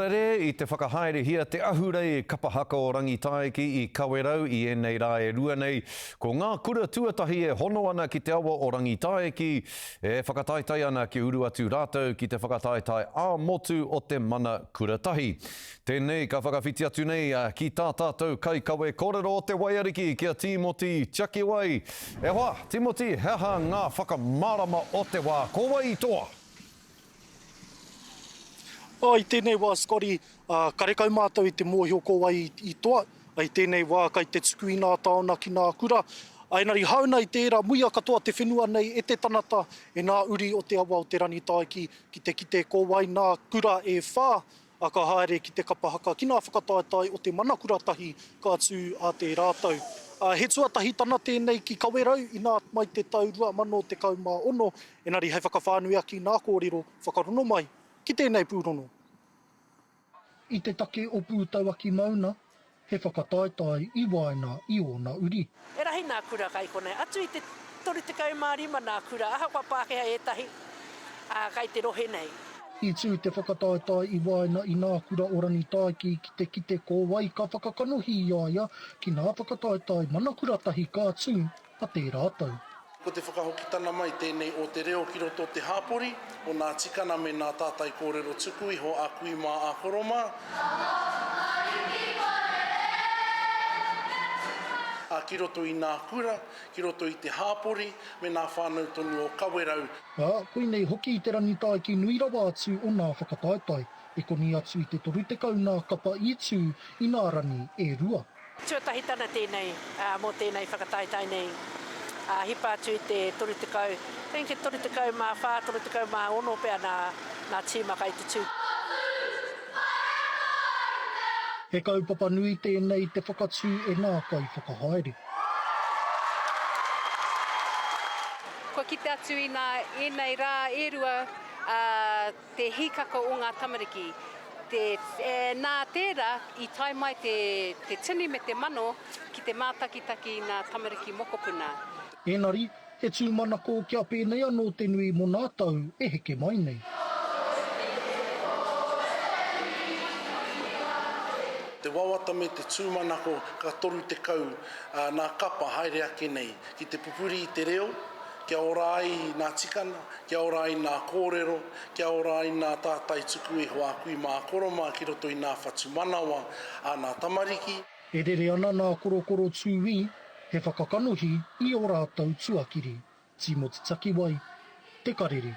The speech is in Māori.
Re I te whakahaere hia te ahurei kapahaka o rangitaiki I Kawerau I ēnei rā e rua nei. Ko ngā kura tuatahi e hono ana ki te awa o rangitaiki e whakataitai ana ki uru atu rātou ki te whakataitai ā-motu o te mana kuratahi. Tēnei ka whakawhiti atu nei ki tā tātou kai kawe kōrero o te waiariki kia Timoti Chakiwai. E hoa, Timoti, heha ngā whakamārama o te wā. Ko wai toa! I tēnei wā, Scotty, karekau mātou I te mōhio ko wai I toa. I tēnei wā, kai te tuku I nā taona ki nā kura. Ainari hauna I tērā muia katoa te whenua nei e te tanata e nā uri o te awa o te rangitaiki ki te kite ko wai nā kura e whā. A ka haere ki te kapahaka ki nā whakataitai o te mana kuratahi ka tū a te rātou. He tuatahi tana tēnei ki Kawerau I nā mai te tau 2016. Engari hei whakawhānui aki nā kōrero whakarono mai. Ki tēnei pūrono. I te take o pūtauaki mauna, he whakataitai I waina I ōna uri. E rahi nā kura kai konei. Atu I te 35 nā kura. Aha kua Pākehā etahi kai te rohe nei. I tū te whakataitai I waina I nā kura o rangitaiki ki te kite ko wai ka whakakanohi I aia ki nā whakataitai mana kuratahi ka tū a te rātou. Ko te whakahokitana mai tēnei o te reo ki roto te hāpori, o nā tikana me nā tātai kōrero tuku iho a kui mā a koroma. Ki roto I nā kura, ki roto I te hāpori, me nā whānau tonu o Kawerau. Koe nei hoki I te rangitaiki nui rawa atu o nā whakataitai, e koni atu I te toru te kau nā kapa I tū I nā rangi e rua. Tuatahi tana tēnei, mō tēnei whakataitai nei. Hipa atu I te toru te kau. Tēnei te toru te kau mā whā, toru te kau mā ono pēr nā tīmaka I te tū. He kaupapa nui tēnei te whakatū e nā kai whakahaere. Ko kite atu I ēnei rā e rua te hikaka o ngā tamariki. Nā tērā I tai mai te tini me te mano ki te mātakitaki nā tamariki mokopuna. Engari, he tūmanako kia pēnei anō te nui mō nā tau e heke mai nei. Te wawata me te tūmanako ka toru te kau nā kapa haere ake nei. Ki te pupuri I te reo, kia ora ai nā tikana, kia ora ai nā kōrero, kia ora ai nā tātai tuku iho a kui mā koroma ki roto I nā whatu manawa a nā tamariki. E rere ana nā korokoro tūwi, he whakakanohi I o rātou tuakiri. Timoti Chakiwai, Te Karere.